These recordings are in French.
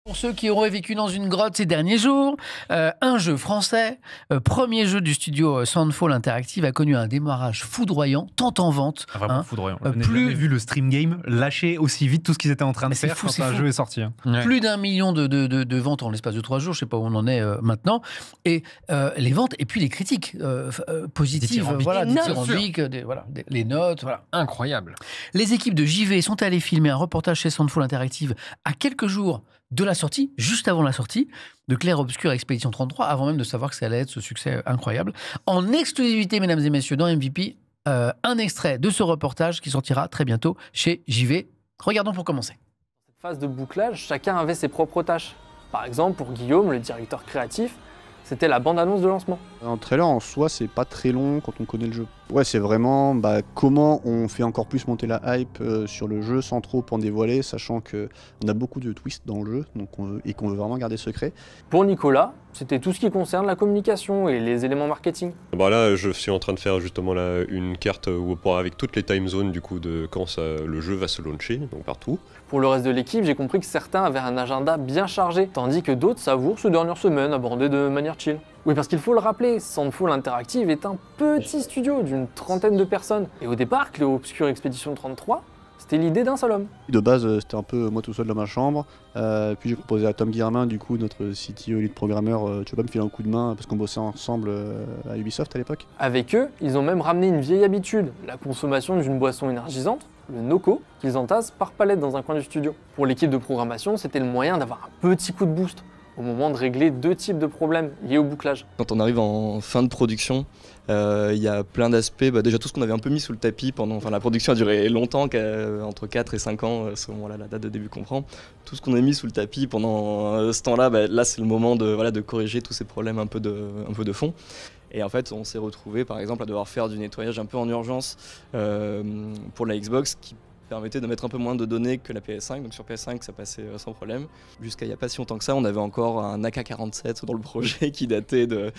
Pour ceux qui auraient vécu dans une grotte ces derniers jours, un jeu français, premier jeu du studio Soundfall Interactive, a connu un démarrage foudroyant, tant en vente. Vraiment foudroyant. Je n'ai jamais vu le stream game lâcher aussi vite tout ce qu'ils étaient en train de faire quand un jeu est sorti. Ouais. Plus d'1 million de ventes en l'espace de 3 jours, je ne sais pas où on en est maintenant. Et les ventes, et puis les critiques positives, dithyrambiques, les notes. Voilà. Incroyable. Les équipes de JV sont allées filmer un reportage chez Soundfall Interactive à quelques jours de la sortie, juste avant la sortie, de Clair Obscur Expédition 33, avant même de savoir que ça allait être ce succès incroyable. En exclusivité, mesdames et messieurs, dans MVP, un extrait de ce reportage qui sortira très bientôt chez JV. Regardons pour commencer. Cette phase de bouclage, chacun avait ses propres tâches. Par exemple, pour Guillaume, le directeur créatif, c'était la bande-annonce de lancement. Un trailer en soi, c'est pas très long quand on connaît le jeu. Ouais, c'est vraiment comment on fait encore plus monter la hype sur le jeu sans trop en dévoiler, sachant qu'on a beaucoup de twists dans le jeu et qu'on veut vraiment garder secret. Pour Nicolas, c'était tout ce qui concerne la communication et les éléments marketing. Là, je suis en train de faire justement une carte avec toutes les time zones du coup de quand le jeu va se launcher, donc partout. Pour le reste de l'équipe, j'ai compris que certains avaient un agenda bien chargé, tandis que d'autres savourent ces dernières semaines abordées de manière chill. Oui, parce qu'il faut le rappeler, Soundfall Interactive est un petit studio d'une trentaine de personnes. Et au départ, Clair Obscur Expédition 33, c'était l'idée d'un seul homme. De base, c'était un peu moi tout seul dans ma chambre. Puis j'ai proposé à Tom Guillermin, du coup, notre CTO lead programmeur, tu vas pas me filer un coup de main parce qu'on bossait ensemble à Ubisoft à l'époque. Avec eux, ils ont même ramené une vieille habitude, la consommation d'une boisson énergisante, le Noco, qu'ils entassent par palette dans un coin du studio. Pour l'équipe de programmation, c'était le moyen d'avoir un petit coup de boost au moment de régler 2 types de problèmes liés au bouclage. Quand on arrive en fin de production, il y a plein d'aspects. Déjà tout ce qu'on avait un peu mis sous le tapis la production a duré longtemps, entre 4 et 5 ans, selon la date de début qu'on prend. Tout ce qu'on a mis sous le tapis pendant ce temps-là, là c'est le moment de corriger tous ces problèmes un peu de fond. Et en fait, on s'est retrouvé par exemple à devoir faire du nettoyage un peu en urgence pour la Xbox qui permettait de mettre un peu moins de données que la PS5, donc sur PS5 ça passait sans problème. Jusqu'à il n'y a pas si longtemps que ça, on avait encore un AK-47 dans le projet qui datait d'un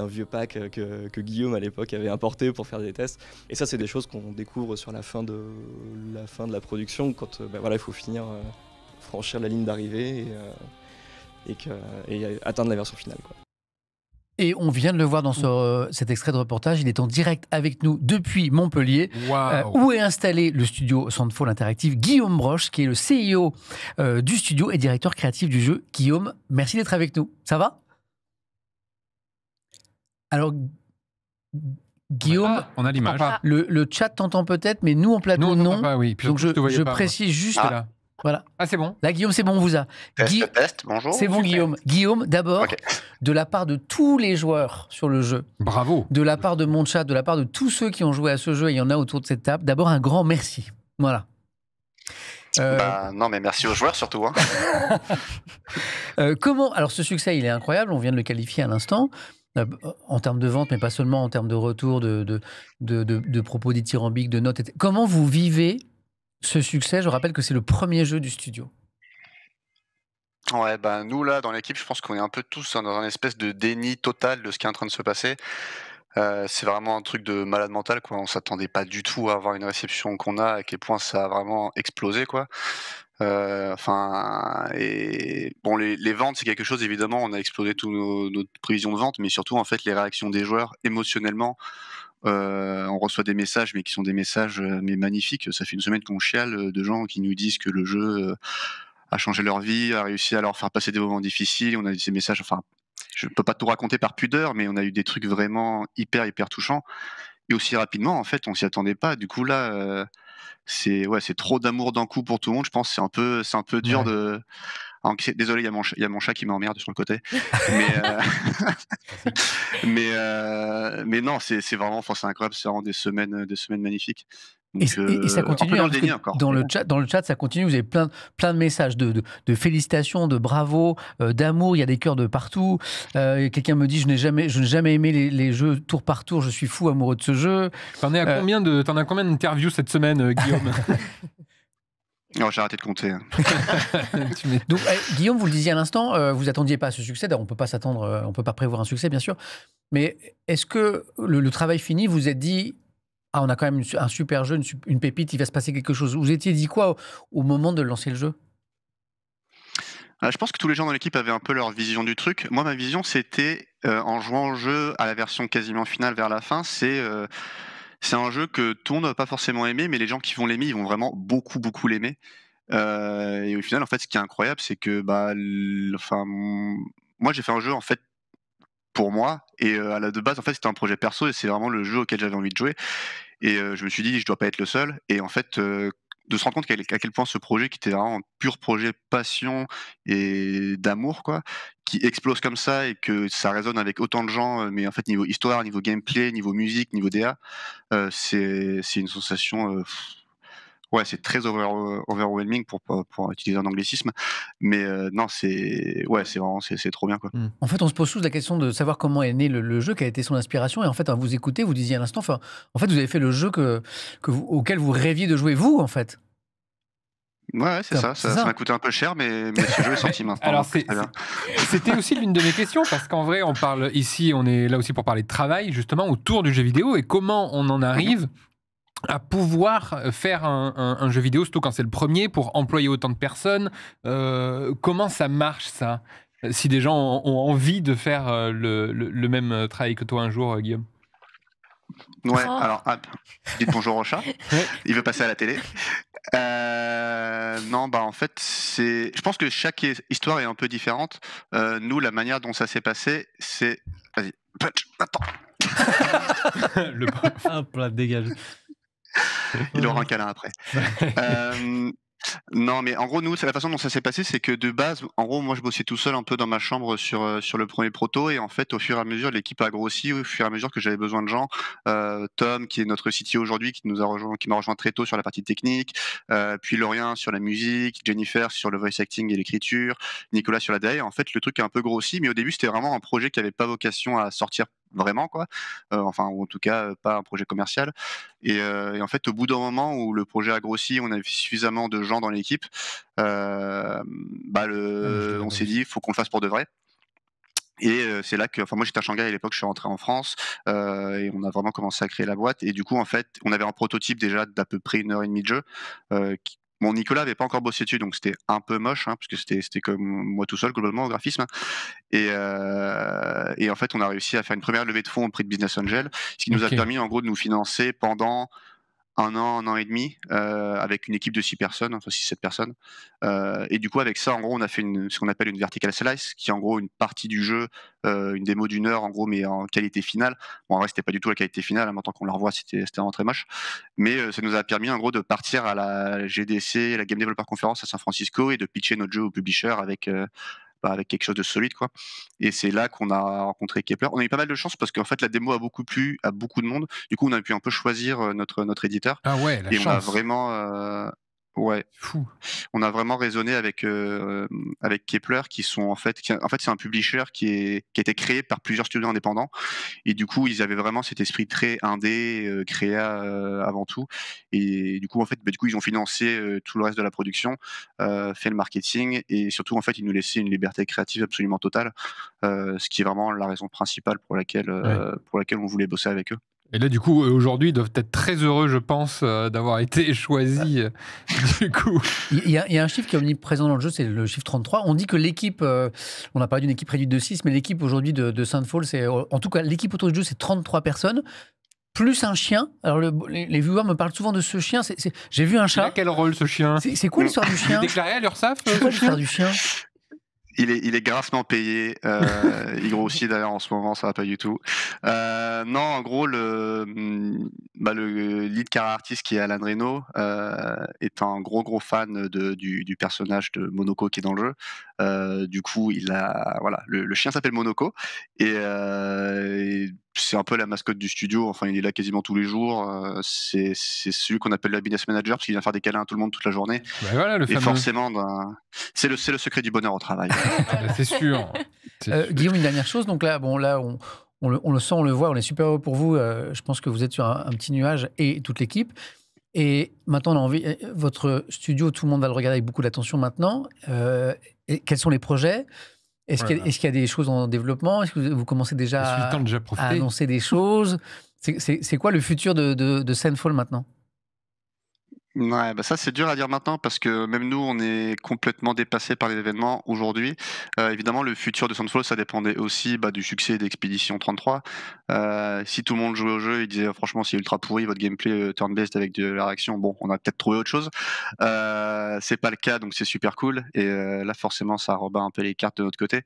vieux pack que Guillaume à l'époque avait importé pour faire des tests. Et ça c'est des choses qu'on découvre sur la fin de la production, quand il faut franchir la ligne d'arrivée et atteindre la version finale, quoi. Et on vient de le voir dans cet extrait de reportage. Il est en direct avec nous depuis Montpellier, où est installé le studio Soundfall Interactive. Guillaume Broche, qui est le CEO du studio et directeur créatif du jeu. Guillaume, merci d'être avec nous. Ça va ? Alors, Guillaume, on a l'image. Le chat t'entend peut-être, mais nous en plateau, non. Oui. Donc je précise juste... Là. Voilà. Ah, c'est bon. Là, Guillaume, c'est bon, on vous a. Test, bonjour. C'est bon, Guillaume. Guillaume, d'abord, de la part de tous les joueurs sur le jeu. Bravo. De la part de mon chat, de la part de tous ceux qui ont joué à ce jeu, et il y en a autour de cette table, d'abord un grand merci. Voilà. Non, mais merci aux joueurs surtout. Comment... Alors, ce succès, il est incroyable, on vient de le qualifier à l'instant. En termes de vente, mais pas seulement en termes de retour, de propos dithyrambiques, de notes, etc. Comment vous vivez ce succès? Je rappelle que c'est le premier jeu du studio. Ouais, nous là, dans l'équipe, je pense qu'on est un peu tous dans un espèce de déni total de ce qui est en train de se passer. C'est vraiment un truc de malade mental, quoi. On s'attendait pas du tout à avoir une réception qu'on a, à quel point ça a vraiment explosé, quoi. Les ventes, c'est quelque chose, évidemment, on a explosé toutes nos prévisions de vente, mais surtout, en fait, les réactions des joueurs émotionnellement. On reçoit des messages, mais qui sont des messages mais magnifiques. Ça fait une semaine qu'on chiale de gens qui nous disent que le jeu a changé leur vie, a réussi à leur faire passer des moments difficiles. On a eu ces messages, je peux pas tout raconter par pudeur, mais on a eu des trucs vraiment hyper touchants. Et aussi rapidement, en fait, on s'y attendait pas. Du coup, là, c'est trop d'amour d'un coup pour tout le monde. Je pense que c'est un peu dur de... Désolé, il y a mon chat qui m'emmerde sur le côté. Mais non, c'est vraiment, c'est incroyable, c'est vraiment des semaines magnifiques. Donc, et ça continue, dans le chat, ça continue. Vous avez plein de messages de félicitations, de bravo, d'amour. Il y a des cœurs de partout. Quelqu'un me dit je n'ai jamais aimé les jeux tour par tour. Je suis fou amoureux de ce jeu. T'en as combien d'interviews cette semaine, Guillaume? Non, j'ai arrêté de compter. Donc, Guillaume, vous le disiez à l'instant, vous attendiez pas à ce succès. On peut pas s'attendre, on peut pas prévoir un succès, bien sûr. Mais est-ce que le travail fini, vous êtes dit, on a quand même un super jeu, une pépite, il va se passer quelque chose. Vous étiez dit quoi au moment de lancer le jeu? Je pense que tous les gens dans l'équipe avaient un peu leur vision du truc. Moi, ma vision, c'était, en jouant au jeu à la version quasiment finale vers la fin, c'est un jeu que tout le monde va pas forcément aimer, mais les gens qui vont l'aimer, ils vont vraiment beaucoup, beaucoup l'aimer. Et au final, en fait, ce qui est incroyable, c'est que, moi, j'ai fait un jeu, en fait, pour moi, et de base, en fait, c'était un projet perso, et c'est vraiment le jeu auquel j'avais envie de jouer. Et je me suis dit: «Je dois pas être le seul», et en fait, de se rendre compte à quel point ce projet qui était vraiment un pur projet passion et d'amour, quoi, qui explose comme ça et que ça résonne avec autant de gens, mais en fait niveau histoire, niveau gameplay, niveau musique, niveau DA, c'est une sensation, ouais, c'est très overwhelming pour utiliser un anglicisme, mais non, c'est vraiment c'est trop bien, quoi. En fait, on se pose tous la question de savoir comment est né le jeu, quelle a été son inspiration. Et en fait, à vous écouter, vous disiez à l'instant, en fait, vous avez fait le jeu auquel vous rêviez de jouer, vous, en fait. Ouais, c'est ça. Ça m'a coûté un peu cher, mais ce jeu est sorti maintenant. Alors, donc très bien. c'était aussi l'une de mes questions, parce qu'en vrai, on parle ici, on est là aussi pour parler de travail, justement, autour du jeu vidéo, et comment on en arrive à pouvoir faire un jeu vidéo, surtout quand c'est le premier, pour employer autant de personnes. Comment ça marche, ça? Si des gens ont envie de faire le même travail que toi un jour, Guillaume. Ouais, alors, dites bonjour au chat. Il veut passer à la télé. Non, en fait, je pense que chaque histoire est un peu différente. Nous, la manière dont ça s'est passé, c'est... Vas-y, punch, attends. Hop là, dégage. Il aura un câlin après. Non, mais en gros, nous, c'est la façon dont ça s'est passé, c'est que de base, en gros, moi, je bossais tout seul un peu dans ma chambre sur le premier proto, et en fait, au fur et à mesure, l'équipe a grossi, au fur et à mesure que j'avais besoin de gens. Tom, qui est notre CTO aujourd'hui, qui m'a rejoint très tôt sur la partie technique, puis Laurien sur la musique, Jennifer sur le voice acting et l'écriture, Nicolas sur la DA. En fait, le truc a un peu grossi, mais au début, c'était vraiment un projet qui avait pas vocation à sortir vraiment, quoi. Ou en tout cas, pas un projet commercial. Et en fait, au bout d'un moment où le projet a grossi, on avait suffisamment de gens dans l'équipe, on s'est dit, il faut qu'on le fasse pour de vrai. Et c'est là que, moi j'étais à Shanghai à l'époque, je suis rentré en France, et on a vraiment commencé à créer la boîte. Et du coup, en fait, on avait un prototype déjà d'à peu près 1h30 de jeu. Bon, Nicolas avait pas encore bossé dessus, donc c'était un peu moche, parce que c'était comme moi tout seul globalement au graphisme. Et en fait, on a réussi à faire une première levée de fonds auprès de Business Angel, ce qui nous a permis en gros de nous financer pendant un an et demi, avec une équipe de 6 personnes, enfin 6-7 personnes. Et du coup, avec ça, en gros, on a fait ce qu'on appelle une vertical slice, qui est en gros une partie du jeu, une démo d'1 heure, en gros, mais en qualité finale. Bon, en vrai, c'était pas du tout la qualité finale, maintenant qu'on la revoit, c'était vraiment très moche. Mais ça nous a permis, en gros, de partir à la GDC, la Game Developer Conference à San Francisco, et de pitcher notre jeu au publisher avec quelque chose de solide, quoi. Et c'est là qu'on a rencontré Kepler. On a eu pas mal de chance parce qu'en fait la démo a beaucoup plu à beaucoup de monde. Du coup, on a pu un peu choisir notre éditeur. Ah ouais, la chance. On a vraiment Fou. On a vraiment raisonné avec Kepler, qui sont en fait c'est un publisher qui a été créé par plusieurs studios indépendants, et du coup ils avaient vraiment cet esprit très indé, créa avant tout, et du coup ils ont financé tout le reste de la production, fait le marketing, et surtout en fait ils nous laissaient une liberté créative absolument totale, ce qui est vraiment la raison principale pour laquelle on voulait bosser avec eux. Et là, du coup, aujourd'hui, ils doivent être très heureux, je pense, d'avoir été choisis. Du coup, il y a un chiffre qui est omniprésent dans le jeu, c'est le chiffre 33. On dit que l'équipe, on a parlé d'une équipe réduite de 6, mais l'équipe aujourd'hui de Saintfall, en tout cas, l'équipe autour du jeu, c'est 33 personnes, plus un chien. Alors, les viewers me parlent souvent de ce chien. J'ai vu un chat. il a quel rôle, ce chien? C'est quoi l'histoire du Il chien? est déclaré à l'URSSAF, C'est quoi l'histoire du chien? Il est grassement payé. Il grossit d'ailleurs en ce moment, ça va pas du tout. Non, en gros, le lead character artist, qui est Alan Reno, est un gros fan du personnage de Monoko qui est dans le jeu. Du coup, le chien s'appelle Monoko, et c'est un peu la mascotte du studio. Enfin, il est là quasiment tous les jours. C'est celui qu'on appelle le business manager, parce qu'il vient faire des câlins à tout le monde toute la journée. Bah voilà, le fameux. Forcément, c'est le secret du bonheur au travail. C'est sûr. Guillaume, une dernière chose. Donc là, on le sent, on le voit, on est super heureux pour vous. Je pense que vous êtes sur un petit nuage, et toute l'équipe. Et maintenant, on a envie. Votre studio, tout le monde va le regarder avec beaucoup d'attention maintenant. Et quels sont les projets? Est-ce qu'il y a des choses en développement? Est-ce que vous commencez déjà à annoncer des choses? C'est quoi le futur de Saintfall maintenant? Ouais, bah ça c'est dur à dire maintenant parce que même nous on est complètement dépassés par les événements aujourd'hui. Évidemment le futur de Sunfall ça dépendait aussi du succès d'Expédition 33. Si tout le monde jouait au jeu, il disait franchement c'est ultra pourri votre gameplay turn-based avec de la réaction, bon on a peut-être trouvé autre chose. C'est pas le cas donc c'est super cool et là forcément ça rebat un peu les cartes de notre côté.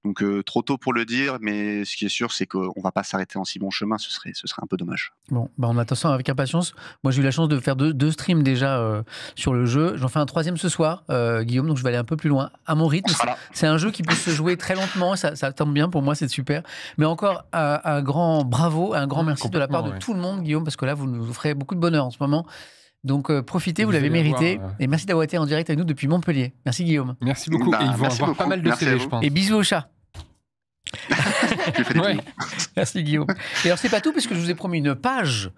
Donc trop tôt pour le dire, mais ce qui est sûr c'est qu'on va pas s'arrêter en si bon chemin, ce serait un peu dommage. Bon, on attend ça avec impatience. Moi, j'ai eu la chance de faire deux streams déjà sur le jeu. J'en fais un troisième ce soir, Guillaume, donc je vais aller un peu plus loin, à mon rythme. Voilà. C'est un jeu qui peut se jouer très lentement, ça tombe bien pour moi, c'est super. Mais encore un grand bravo, un grand merci de la part de tout le monde, Guillaume, parce que là, vous nous ferez beaucoup de bonheur en ce moment. Donc profitez, vous l'avez mérité. Et merci d'avoir été en direct avec nous depuis Montpellier. Merci Guillaume. Merci beaucoup. Et ils vont avoir pas mal de CV, je pense. Et bisous au chat. Ouais. Merci Guillaume. Et alors c'est pas tout parce que je vous ai promis une page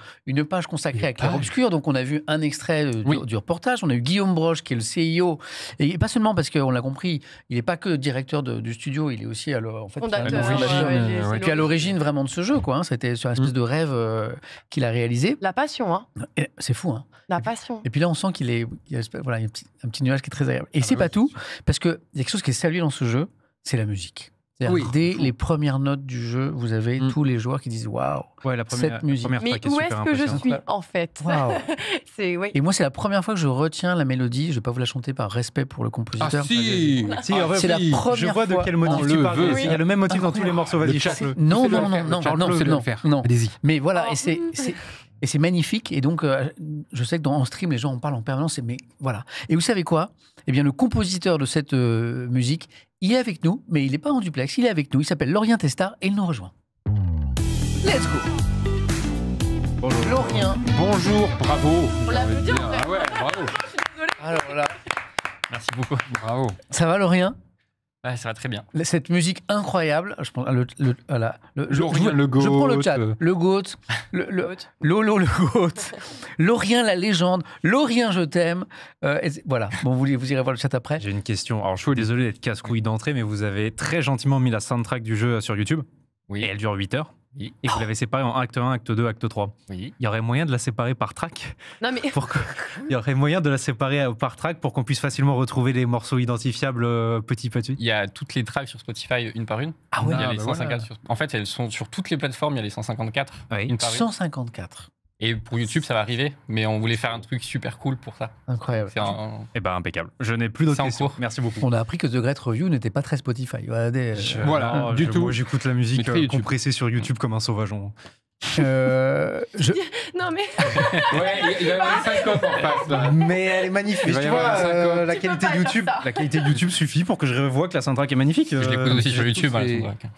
consacrée à Clair Obscur. Donc on a vu un extrait du reportage. On a eu Guillaume Broche qui est le CIO et pas seulement parce qu'on l'a compris, il n'est pas que directeur du studio, il est aussi à l'origine vraiment de ce jeu quoi. C'était sur une espèce de rêve qu'il a réalisé. La passion hein. C'est fou hein. La passion. Et puis là on sent qu'il est voilà, il y a un petit nuage qui est très agréable. Et c'est pas tout parce que il y a quelque chose qui est salué dans ce jeu, c'est la musique. Dès les premières notes du jeu, vous avez tous les joueurs qui disent waouh, cette musique. Mais où est-ce que je suis en fait Et moi, c'est la première fois que je retiens la mélodie. Je ne vais pas vous la chanter par respect pour le compositeur. C'est la première fois. Je vois de quel motif tu parles. Il y a le même motif dans tous les morceaux. Vas-y, chaque-le. Non. Allez-y. Mais voilà, et c'est magnifique. Et donc, je sais que en stream, les gens en parlent en permanence. Mais voilà. Et vous savez quoi ? Eh bien, le compositeur de cette musique, il est avec nous, mais il n'est pas en duplex. Il est avec nous. Il s'appelle Lorien Testard et il nous rejoint. Let's go. Bonjour. Lorien. Bonjour, bravo. On l'applaudit en fait. Ah ouais, bravo. Alors là. Merci beaucoup. Bravo. Ça va, Lorien ? Ouais, ça va très bien. Cette musique incroyable, je prends Lorien, je prends le chat. Le GOAT, Lolo le GOAT, Lorien la légende, Lorien je t'aime. Voilà, bon, vous irez voir le chat après. J'ai une question. Alors je suis désolé d'être casse-couille d'entrée, mais vous avez très gentiment mis la soundtrack du jeu sur YouTube. Oui. Et elle dure 8 heures. Oui. Et vous l'avez séparée en acte 1, acte 2, acte 3. Oui. Il y aurait moyen de la séparer par track. Non mais Il y aurait moyen de la séparer par track pour qu'on puisse facilement retrouver les morceaux identifiables petit à petit. Il y a toutes les tracks sur Spotify une par une. Ah ouais. Il y a les 154 En fait, elles sont sur toutes les plateformes. Il y a les 154 une par une. 154. Et pour YouTube, ça va arriver, mais on voulait faire un truc super cool pour ça. Incroyable. C'est Eh ben impeccable. Je n'ai plus d'autres questions. Merci beaucoup. On a appris que The Great Review n'était pas très Spotify. Voilà, du tout. Moi, j'écoute la musique compressée sur YouTube comme un sauvageon. non mais Ouais, il va y avoir 50 en face là. Mais elle est magnifique. Tu vois, la qualité de YouTube suffit pour que je revoie que la soundtrack est magnifique. Je l'écoute aussi sur YouTube.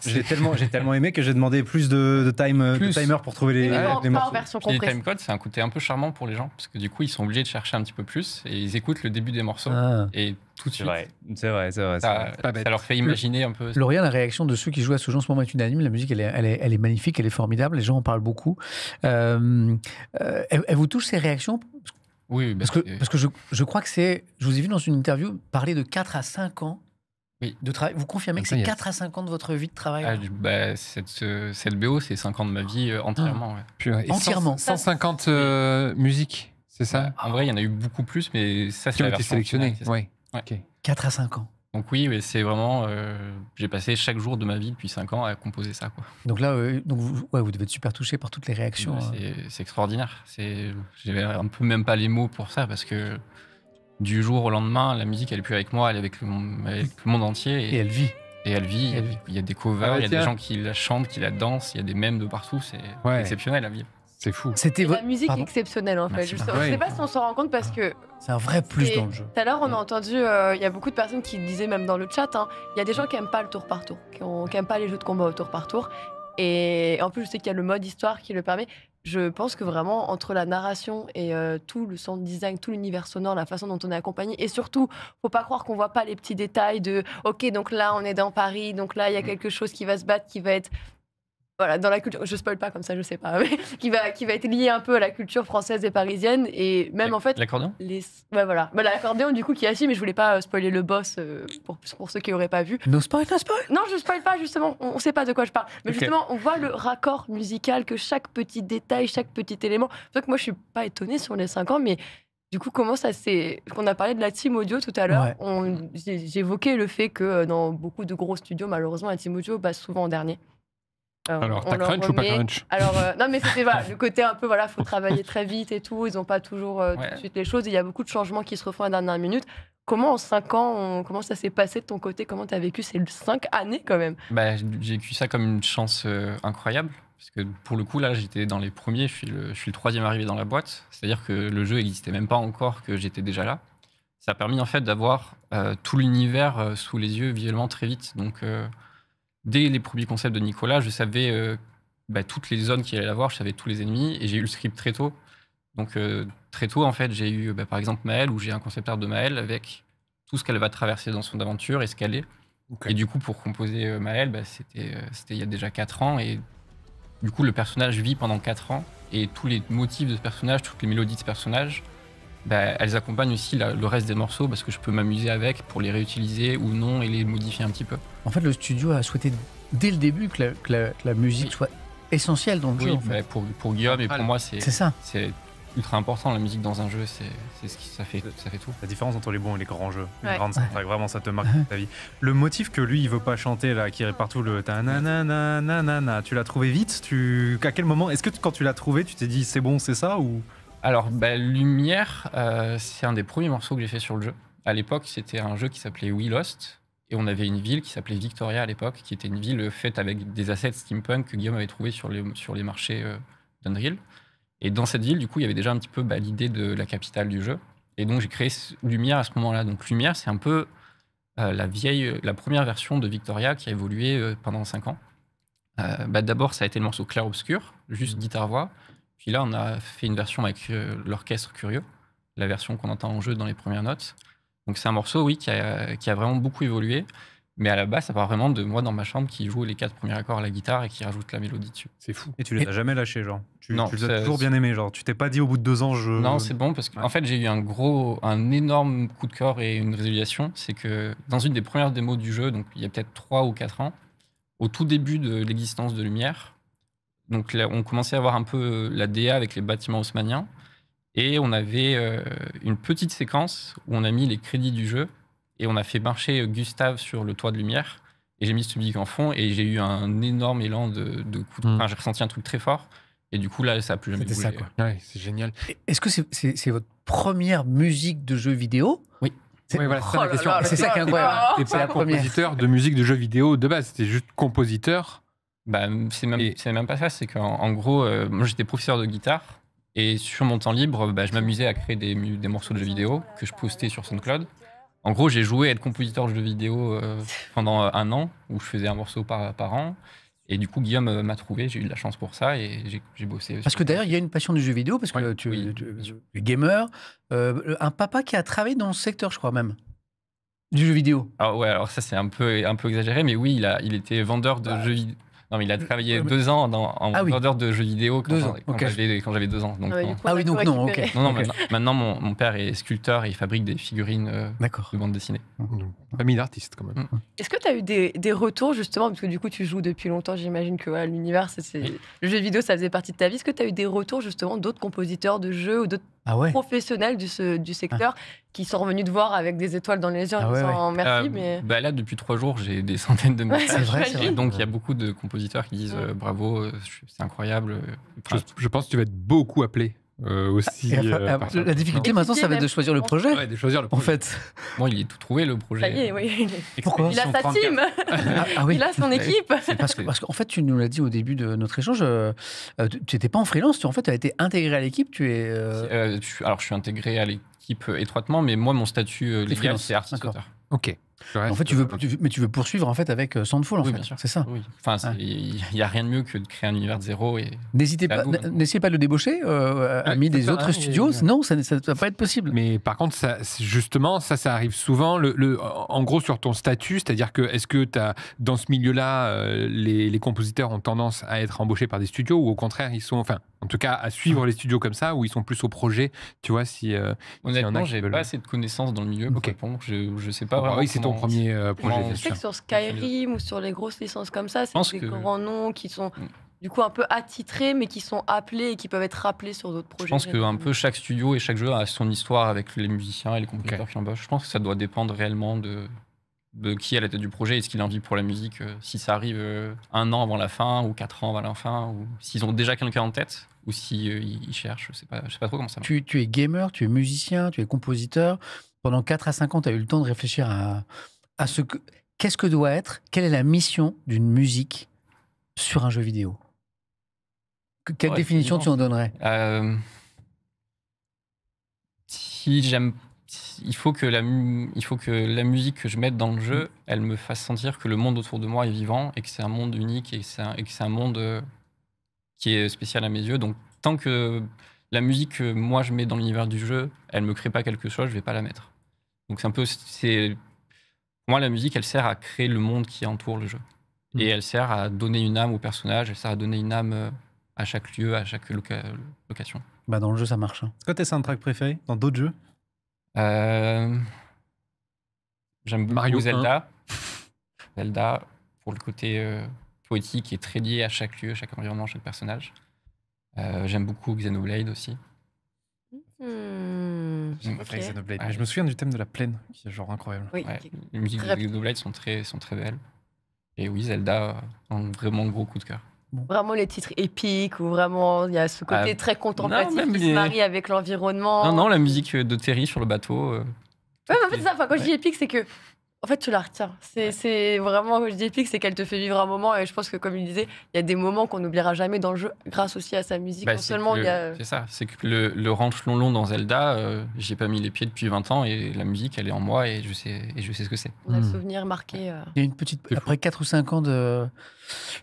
J'ai tellement aimé que j'ai demandé plus de timer pour trouver les morceaux. Les timecodes, c'est un côté un peu charmant pour les gens parce que du coup, ils sont obligés de chercher un petit peu plus et ils écoutent le début des morceaux et tout de suite. C'est vrai. Ça leur fait imaginer un peu. Lorien, la réaction de ceux qui jouent à ce jeu en ce moment est unanime. La musique, elle est magnifique, elle est formidable. Les gens en parlent beaucoup. Elle vous touche ces réactions ? Oui, parce que je crois que c'est. Je vous ai vu dans une interview parler de 4 à 5 ans de travail. Vous confirmez que c'est 4 à 5 ans de votre vie de travail ? Cette BO, c'est 5 ans de ma vie entièrement. Entièrement. 150 musiques, c'est ça ? En vrai, il y en a eu beaucoup plus, mais ça, c'est qui ont la été version sélectionnées. finale, Ouais. Okay. 4 à 5 ans. Donc oui, c'est vraiment... j'ai passé chaque jour de ma vie depuis 5 ans à composer ça. Quoi. Donc là, vous devez être super touché par toutes les réactions. C'est extraordinaire. J'avais un peu même pas les mots pour ça, parce que du jour au lendemain, la musique, elle est plus avec moi, elle est avec le monde entier. Et elle vit. Il y a des covers, il y a des gens qui la chantent, qui la dansent, il y a des mèmes de partout. C'est exceptionnel à vivre. C'est fou. La musique est exceptionnelle en fait. Je sais pas si on s'en rend compte parce que c'est un vrai plus dans le jeu. Tout à l'heure, on a entendu, il y a beaucoup de personnes qui disaient même dans le chat, il y a des gens qui aiment pas le tour par tour, qui aiment pas les jeux de combat au tour par tour. Et en plus, je sais qu'il y a le mode histoire qui le permet. Je pense que vraiment, entre la narration et tout le sound design, tout l'univers sonore, la façon dont on est accompagné, et surtout, faut pas croire qu'on voit pas les petits détails de « Ok, donc là, on est dans Paris, donc là, il y a quelque chose qui va se battre, qui va être... » Voilà, dans la culture, je spoil pas comme ça, je sais pas, mais qui va être lié un peu à la culture française et parisienne, et même en fait... L'accordéon ? Ouais, voilà. L'accordéon, du coup, qui est assis, mais je voulais pas spoiler le boss pour ceux qui auraient pas vu. No spoil, no spoil. Non, je spoil pas, justement, on sait pas de quoi je parle. Mais justement, on voit le raccord musical, que chaque petit détail, chaque petit élément... C'est vrai que moi, je suis pas étonnée sur les 5 ans, mais Du coup, comment ça s'est... On a parlé de la team audio tout à l'heure. Ouais. J'évoquais le fait que dans beaucoup de gros studios, malheureusement, la team audio passe souvent en dernier. Alors, On t'as leur crunch ou pas remet- crunch? Alors, non, mais c'était voilà, le côté un peu, voilà, faut travailler très vite et tout. Ils n'ont pas toujours tout Ouais. de suite les choses. Il y a beaucoup de changements qui se refont à la dernière minute. Comment en 5 ans, comment ça s'est passé de ton côté? Comment tu as vécu ces 5 années quand même? Bah, j'ai vécu ça comme une chance incroyable. Parce que pour le coup, là, j'étais dans les premiers, je suis le troisième arrivé dans la boîte. C'est-à-dire que le jeu n'existait même pas encore, que j'étais déjà là. Ça a permis en fait d'avoir tout l'univers sous les yeux visuellement très vite. Donc, dès les premiers concepts de Nicolas, je savais toutes les zones qu'il allait avoir, je savais tous les ennemis, et j'ai eu le script très tôt. Donc, très tôt, en fait, j'ai eu par exemple Maëlle, où j'ai un concept art de Maëlle avec tout ce qu'elle va traverser dans son aventure et ce qu'elle est. Ok. Et du coup, pour composer Maëlle, c'était il y a déjà 4 ans. Et du coup, le personnage vit pendant 4 ans. Et tous les motifs de ce personnage, toutes les mélodies de ce personnage, elles accompagnent aussi le reste des morceaux parce que je peux m'amuser avec pour les réutiliser ou non et les modifier un petit peu. En fait, le studio a souhaité dès le début que la musique Oui. soit essentielle dans le jeu. Oui, En fait. pour Guillaume et pour moi, C'est ça. c'est ultra important. La musique dans un jeu, c'est ce qui ça fait tout. La différence entre les bons et les grands jeux. Une Ouais. grande soundtrack, vraiment, ça te marque toute ta vie. Le motif que lui, il veut pas chanter, là, qui est partout, le ta-na-na-na-na-na, tu l'as trouvé vite? À quel moment? Est-ce que quand tu l'as trouvé, tu t'es dit c'est bon, c'est ça ou... Alors, Lumière, c'est un des premiers morceaux que j'ai fait sur le jeu. À l'époque, c'était un jeu qui s'appelait We Lost. Et on avait une ville qui s'appelait Victoria à l'époque, qui était une ville faite avec des assets steampunk que Guillaume avait trouvé sur les marchés d'Unreal. Et dans cette ville, du coup, il y avait déjà un petit peu l'idée de la capitale du jeu. Et donc, j'ai créé Lumière à ce moment-là. Donc, Lumière, c'est un peu la première version de Victoria qui a évolué pendant 5 ans. D'abord, ça a été le morceau clair-obscur, juste guitare-voix. Puis là, on a fait une version avec l'orchestre Curieux, la version qu'on entend en jeu dans les premières notes. Donc c'est un morceau, oui, qui a vraiment beaucoup évolué. Mais à la base, ça part vraiment de moi dans ma chambre qui joue les 4 premiers accords à la guitare et qui rajoute la mélodie dessus. C'est fou. Et tu les as jamais lâchés, genre? Non, Tu les as ça- toujours bien aimés, genre? Tu t'es pas dit au bout de 2 ans, Non, c'est bon parce qu'en Ouais. fait, j'ai eu un énorme coup de cœur et une résolution. C'est que dans une des premières démos du jeu, donc il y a peut-être 3 ou 4 ans, au tout début de l'existence de Lumière, donc là, on commençait à avoir un peu la DA avec les bâtiments haussmanniens. Et on avait une petite séquence où on a mis les crédits du jeu et on a fait marcher Gustave sur le toit de Lumière. Et j'ai mis ce musique en fond et j'ai eu un énorme élan de coup de... Enfin, j'ai ressenti un truc très fort. Et du coup, là, ça a plus jamais C'était bougé. ça, quoi. Ouais, c'est génial. Est-ce que c'est votre première musique de jeu vidéo? Oui. C'est- Ouais, voilà, c'est ça Oh la là question. là, C'est ça qui est incroyable. T'es C'est la pas première. compositeur de musique de jeux vidéo de base, c'était juste compositeur. C'est Et- même pas ça. C'est qu'en gros, moi, j'étais professeur de guitare. Et sur mon temps libre, je m'amusais à créer des morceaux de jeux vidéo que je postais sur SoundCloud. En gros, j'ai joué à être compositeur de jeux vidéo pendant 1 an, où je faisais un morceau par an. Et du coup, Guillaume m'a trouvé, j'ai eu de la chance pour ça et j'ai bossé. Parce sur- que d'ailleurs, il y a une passion du jeu vidéo, parce que Ouais, tu oui, es gamer. Un papa qui a travaillé dans ce secteur, je crois même, du jeu vidéo. Alors ça, c'est un peu exagéré, mais oui, il était vendeur de jeux vidéo. Non, mais il a travaillé 2 ans en Ah oui. vendeur de jeux vidéo 2 ans, ok. quand j'avais 2 ans. Donc, Ouais, non. du coup, Ah on a oui, tout donc non, récupéré. ok. Non, Ok. maintenant mon père est sculpteur et il fabrique des figurines D'accord. de bande dessinée. Famille d'artistes, quand même. Est-ce que tu as eu des retours justement, parce que du coup tu joues depuis longtemps, j'imagine que voilà, l'univers, Oui. le jeu vidéo, ça faisait partie de ta vie. Est-ce que tu as eu des retours justement d'autres compositeurs de jeux ou d'autres Ah ouais. professionnels du secteur qui sont revenus te voir avec des étoiles dans les yeux en Ah ouais, disant merci, mais... Là, depuis 3 jours, j'ai des centaines de messages. C'est vrai, c'est vrai. Donc, il y a beaucoup de compositeurs qui disent bravo, c'est incroyable. Je pense que tu vas être beaucoup appelé aussi. Et par ça. la difficulté Et maintenant, qui ça va être de même. choisir le projet, Ouais, de choisir le en projet. fait. Bon, il est tout trouvé, le projet. Ça y est, oui. Pourquoi Il a sa 34. team, Ah oui. il a son équipe. Parce qu'en fait, tu nous l'as dit au début de notre échange, tu n'étais pas en freelance, en fait, tu as été intégré à l'équipe, tu es... Alors, je suis intégré à l'équipe étroitement, mais moi, mon statut légal, freelance, c'est artiste-auteur. Ok. En fait, tu veux poursuivre en fait avec Soundful, en Oui, fait. bien sûr. C'est ça. Oui. Enfin, il n'y a rien de mieux que de créer un univers de zéro. Et... N'hésitez C'est à pas, vous, maintenant. n'essayez pas de le débaucher, amis des ça, autres hein, studios. et- Non, ça ne va pas être possible. Mais par contre, justement, ça arrive souvent. En gros, sur ton statut, c'est-à-dire que est-ce que dans ce milieu-là, les compositeurs ont tendance à être embauchés par des studios ou au contraire, ils sont, enfin, en tout cas, à suivre les studios comme ça, ou ils sont plus au projet, tu vois, si. Honnêtement, qui j'ai veulent- pas assez de connaissances dans le milieu pour Ok. répondre. Je sais pas Ah vraiment. oui, c'est ton comment- premier projet, comment- bien Je sais sûr. que sur Skyrim ou sur les grosses licences comme ça, c'est pense des que- grands noms qui sont du coup un peu attitrés, mais qui sont appelés et qui peuvent être rappelés sur d'autres projets. Je pense que un peu chaque studio et chaque jeu a son histoire avec les musiciens et les compositeurs qui l'embauchent. Je pense que ça doit dépendre réellement de qui est à la tête du projet et ce qu'il a envie pour la musique. Si ça arrive 1 an avant la fin ou 4 ans avant la fin, ou s'ils ont déjà quelqu'un en tête, ou si ils cherchent. Je sais pas trop comment ça marche. Tu es gamer, tu es musicien, tu es compositeur. Pendant 4 à 5 ans, tu as eu le temps de réfléchir à ce que... Qu'est-ce que doit être, quelle est la mission d'une musique sur un jeu vidéo? Quelle définition tu en donnerais? Il faut que la musique que je mette dans le jeu, elle me fasse sentir que le monde autour de moi est vivant et que c'est un monde unique et que c'est un monde qui est spécial à mes yeux. Donc tant que la musique que moi je mets dans l'univers du jeu, elle me crée pas quelque chose, je vais pas la mettre. Donc pour moi, la musique, elle sert à créer le monde qui entoure le jeu. Et elle sert à donner une âme au personnage, elle sert à donner une âme à chaque lieu, à chaque location. Bah dans le jeu, ça marche. Hein. C'est quoi tes soundtracks préférés dans d'autres jeux? J'aime Mario beaucoup Zelda. Zelda, pour le côté poétique et très lié à chaque lieu, chaque environnement, chaque personnage. J'aime beaucoup Xenoblade aussi. Avec Xenoblade. Je me souviens du thème de la plaine, qui est genre incroyable. Oui, Les musiques de Xenoblade sont très belles. Et oui, Zelda, un vraiment gros coup de cœur. Vraiment les titres épiques, où vraiment il y a ce côté très contemplatif qui se marie avec l'environnement. Non, la musique de Terry sur le bateau. Ouais, mais en fait, c'est ça. Enfin, quand je dis épique, c'est que en fait, tu la retiens. C'est vraiment, quand je dis épique, c'est qu'elle te fait vivre un moment. Et je pense que, comme il disait, il y a des moments qu'on n'oubliera jamais dans le jeu, grâce aussi à sa musique. Non seulement il y a... C'est ça, c'est que le ranch long dans Zelda, j'y ai pas mis les pieds depuis 20 ans et la musique, elle est en moi et je sais ce que c'est. On a le souvenir marqué. Il y a une petite... Après 4 ou 5 ans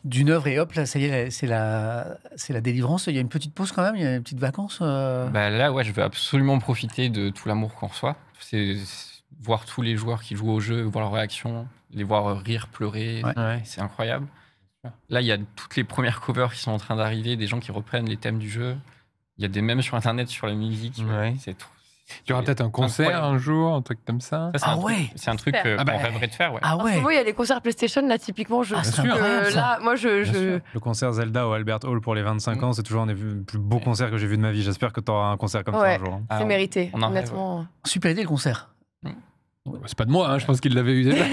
d'une œuvre et hop, là, ça y est, c'est la délivrance. Il y a une petite pause quand même, il y a une petite vacance. Là, ouais, je veux absolument profiter de tout l'amour qu'on reçoit. C'est voir tous les joueurs qui jouent au jeu, voir leurs réactions, les voir rire, pleurer, c'est incroyable. Là, il y a toutes les premières covers qui sont en train d'arriver, des gens qui reprennent les thèmes du jeu. Il y a des mèmes sur Internet sur la musique. C'est trop. Il y aura peut-être un concert incroyable. Un jour, un truc comme ça. C'est un truc qu'on rêverait de faire. Ouais. Ah En ce moment, il y a les concerts PlayStation, là, typiquement. Là, moi, Le concert Zelda au Albert Hall pour les 25 ans, c'est toujours un des plus beaux concerts que j'ai vu de ma vie. J'espère que tu auras un concert comme ça un jour. C'est mérité, on en rêve, honnêtement. Super idée, le concert. C'est pas de moi, je pense qu'il l'avait eu déjà.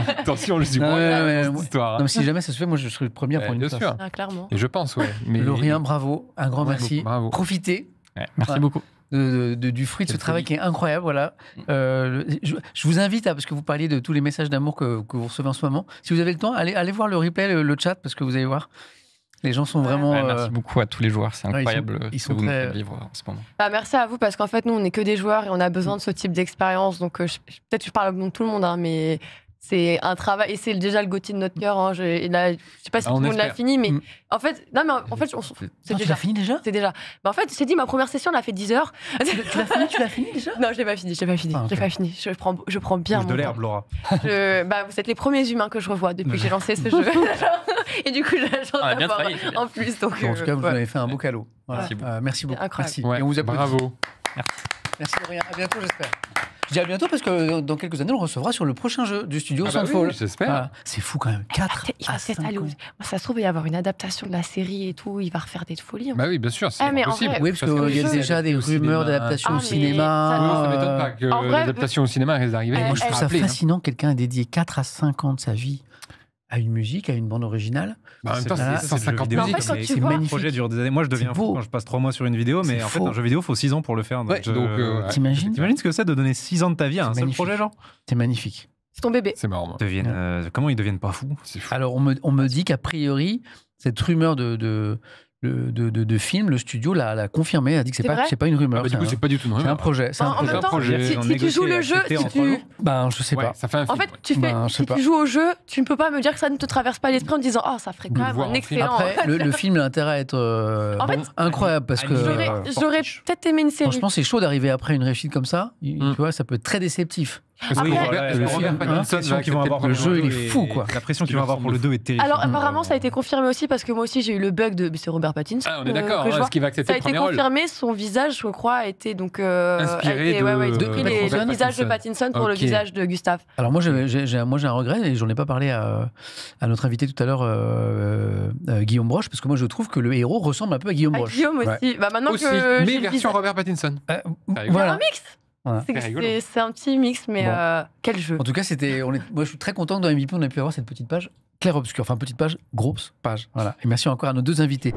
Attention, je dis cette histoire. Non, si jamais ça se fait, moi je serai le premier à prendre une place. Bien sûr. Ah, clairement. Et je je pense. Mais... Laurien, bravo, un grand merci. Bravo. Profitez. Merci beaucoup. Du fruit de ce travail qui est incroyable. Voilà. Je vous invite, parce que vous parliez de tous les messages d'amour que vous recevez en ce moment, si vous avez le temps, allez voir le replay, le chat, parce que vous allez voir. Les gens sont vraiment... merci beaucoup à tous les joueurs, c'est incroyable ils sont ce que vous nous très... faites vivre en ce moment. Merci à vous, parce qu'en fait, nous, on n'est que des joueurs et on a besoin de ce type d'expérience. Donc, peut-être que je parle au nom de tout le monde, mais c'est un travail, et c'est déjà le GOTY de notre cœur. Je sais pas si tout le monde l'a fini, mais en fait, c'est déjà fini déjà. C'est déjà. Mais en fait, je t'ai dit, ma première session, elle a fait 10 heures. Tu l'as fini déjà? Non, je l'ai pas fini. Je prends bien mon de l'herbe, Laura. Vous êtes les premiers humains que je revois depuis que j'ai lancé ce jeu. Et du coup, j'ai la chance d'avoir en plus. Donc, en tout cas, vous avez fait un beau cadeau. Merci beaucoup. Merci beaucoup. Merci. Et on vous applaudit. Bravo. Merci Laurien. À bientôt, j'espère. Je dis à bientôt parce que dans quelques années, on recevra sur le prochain jeu du studio Soundfall. Oui, j'espère. Voilà. C'est fou quand même. 4 à 5 ans. Ça se trouve, il va y avoir une adaptation de la série et tout. Il va refaire des folies. Bah oui, bien sûr, c'est possible. Oui, parce qu'il y a déjà des rumeurs d'adaptation au cinéma. Ça m'étonne pas que l'adaptation au cinéma risque d'arriver. Moi, je trouve ça fascinant. Quelqu'un a dédié 4 à 5 ans de sa vie à une musique, à une bande originale. En même temps, c'est 150 musiques. C'est magnifique. Le projet dure des années. Moi, je deviens fou quand je passe 3 mois sur une vidéo, mais en fait, un jeu vidéo, il faut 6 ans pour le faire. T'imagines ce que c'est de donner 6 ans de ta vie à un seul projet, genre? C'est magnifique. C'est ton bébé. C'est marrant. Comment ils deviennent pas fous? Alors, on me dit qu'a priori, cette rumeur de film, le studio l'a confirmé, a dit que c'est pas une rumeur. Du coup, c'est pas du tout une rumeur. C'est un projet. En même temps, si tu joues le jeu, je sais pas. Ça fait un film. En fait, si tu joues au jeu, tu ne peux pas me dire que ça ne te traverse pas l'esprit en te disant ça ferait quand même un excellent. Après, le film a intérêt à être incroyable parce que j'aurais peut-être aimé une série. Franchement, c'est chaud d'arriver après une réussite comme ça. Tu vois, ça peut être très déceptif. Parce que Après- Robert- Le Robert film, Pattinson La pression va qu'ils vont accepter avoir de pour le jeu, il est est- fou, quoi. La pression qu'ils vont avoir pour le 2 est terrible. Alors apparemment ça a été confirmé aussi parce que moi aussi j'ai eu le bug de mais c'est Robert Pattinson. Ah, on est d'accord, que je hein, vois. ce qui va Ça accepter a le été premier rôle. confirmé, son visage, je crois, a été donc Inspiré a été, ouais, de ils ont pris Robert le visage de Pattinson pour le Ok. visage de Gustave. Alors moi, j'ai un regret et j'en ai pas parlé à notre invité tout à l'heure, Guillaume Broche, parce que moi je trouve que le héros ressemble un peu à Guillaume À Broche. Guillaume Ouais. aussi. Bah maintenant Aussi, que j'ai mais le version visage- Robert Pattinson. rigolo. Voilà. un mix. Voilà. C'est rigolo. C'est un petit mix, mais Bon. quel jeu. En tout cas, moi je suis très content que dans MVP on a pu avoir cette petite page clair-obscur, enfin petite page, grosse page. Voilà. Et merci encore à nos deux invités.